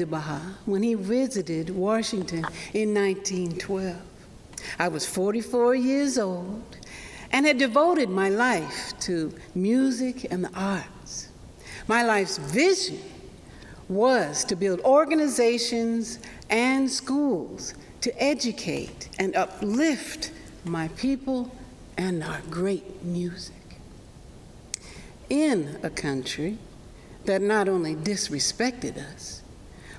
Bahá'í when he visited Washington in 1912. I was 44 years old and had devoted my life to music and the arts. My life's vision was to build organizations and schools to educate and uplift my people and our great music. In a country that not only disrespected us,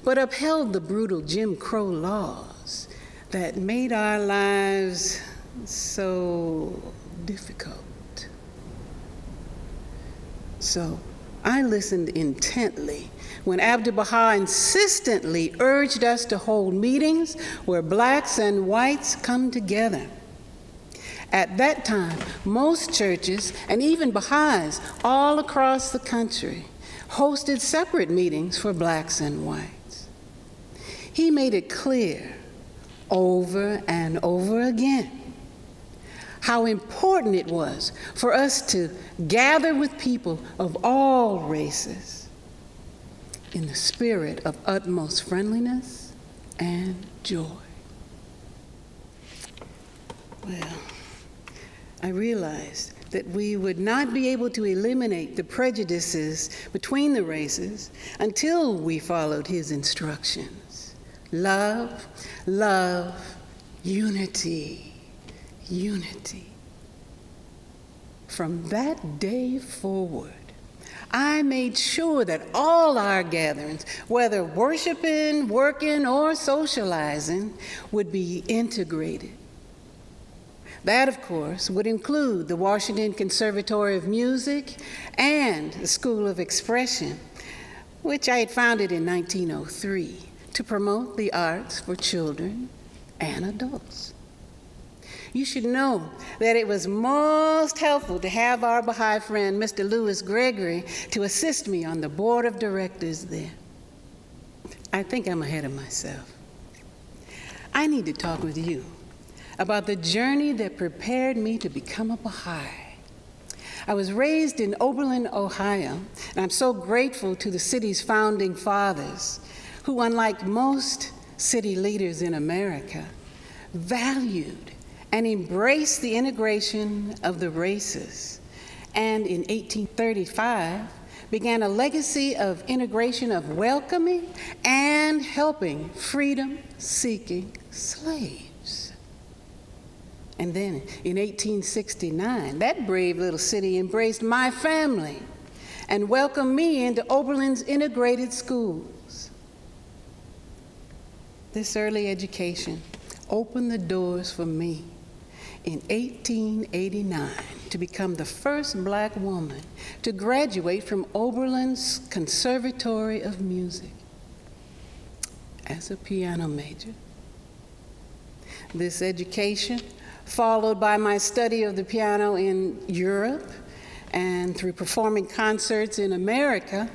but upheld the brutal Jim Crow laws that made our lives so difficult. So I listened intently when Abdu'l-Baha insistently urged us to hold meetings where blacks and whites come together. At that time, most churches and even Baha'is all across the country hosted separate meetings for blacks and whites. He made it clear over and over again how important it was for us to gather with people of all races in the spirit of utmost friendliness and joy. Well, I realized that we would not be able to eliminate the prejudices between the races until we followed his instructions. Love, love, unity, unity. From that day forward, I made sure that all our gatherings, whether worshiping, working, or socializing, would be integrated. That, of course, would include the Washington Conservatory of Music and the School of Expression, which I had founded in 1903 to promote the arts for children and adults. You should know that it was most helpful to have our Baha'i friend, Mr. Lewis Gregory, to assist me on the board of directors there. I think I'm ahead of myself. I need to talk with you about the journey that prepared me to become a Baha'i. I was raised in Oberlin, Ohio, and I'm so grateful to the city's founding fathers who, unlike most city leaders in America, valued and embraced the integration of the races, and in 1835 began a legacy of integration of welcoming and helping freedom-seeking slaves. And then in 1869, that brave little city embraced my family and welcomed me into Oberlin's integrated schools. This early education opened the doors for me in 1889 to become the first black woman to graduate from Oberlin's Conservatory of Music as a piano major. This education, followed by my study of the piano in Europe and through performing concerts in America,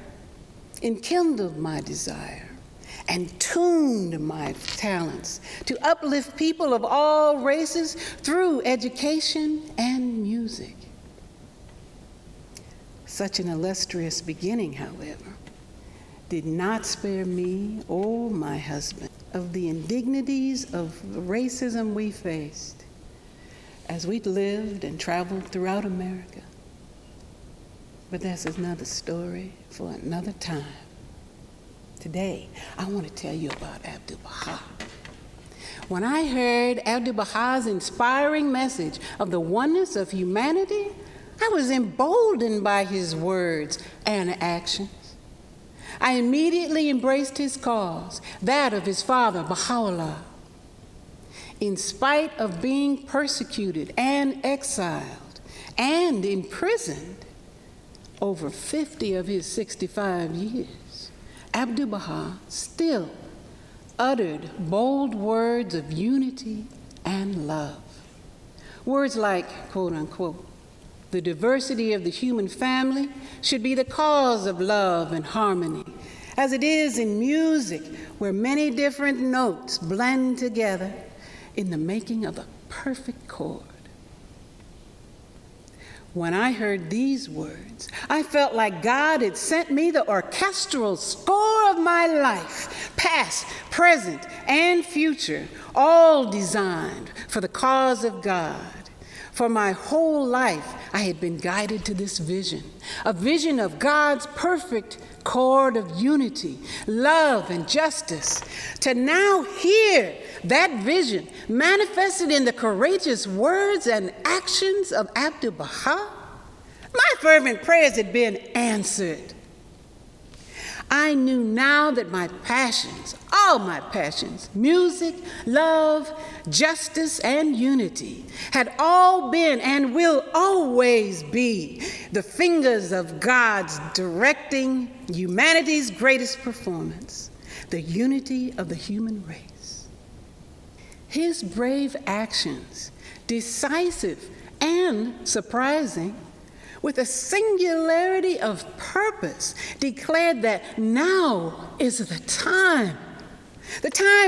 enkindled my desire and tuned my talents to uplift people of all races through education and music. Such an illustrious beginning, however, did not spare me or my husband of the indignities of racism we faced as we lived and traveled throughout America. But that's another story for another time. Today, I want to tell you about Abdu'l-Baha. When I heard Abdu'l-Baha's inspiring message of the oneness of humanity, I was emboldened by his words and actions. I immediately embraced his cause, that of his father, Baha'u'llah. In spite of being persecuted and exiled and imprisoned over 50 of his 65 years, Abdu'l-Baha still uttered bold words of unity and love. Words like, quote unquote, the diversity of the human family should be the cause of love and harmony, as it is in music, where many different notes blend together in the making of a perfect chord. When I heard these words, I felt like God had sent me the orchestral score of my life, past, present, and future, all designed for the cause of God. For my whole life, I had been guided to this vision, a vision of God's perfect chord of unity, love, and justice. To now hear that vision manifested in the courageous words and actions of Abdu'l-Bahá, my fervent prayers had been answered. I knew now that my passions, all my passions, music, love, justice, and unity, had all been and will always be the fingers of God's directing humanity's greatest performance, the unity of the human race. His brave actions, decisive and surprising, with a singularity of purpose, declared that now is the time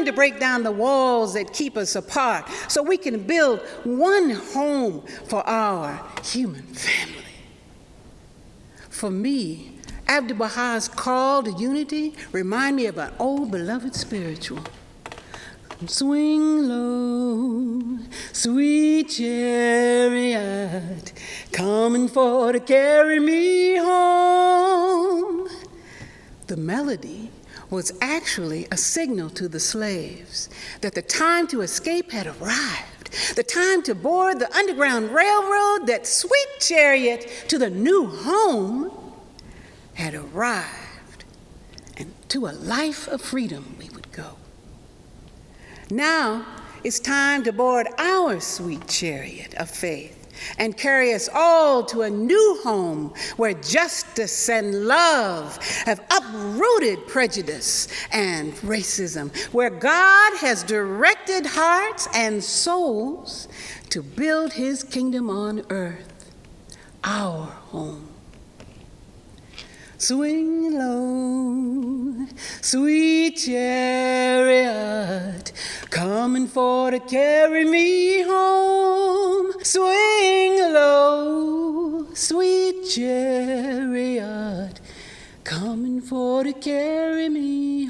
to break down the walls that keep us apart so we can build one home for our human family. For me, Abdu'l-Bahā's call to unity remind me of an old beloved spiritual. Swing low, sweet chariot, coming for to carry me home. The melody was actually a signal to the slaves that the time to escape had arrived, the time to board the Underground Railroad, that sweet chariot to the new home had arrived, and to a life of freedom we would go. Now it's time to board our sweet chariot of faith and carry us all to a new home where justice and love have uprooted prejudice and racism, where God has directed hearts and souls to build his kingdom on earth, our home. Swing low, sweet chariot, coming for to carry me home. Swing low, sweet chariot, coming for to carry me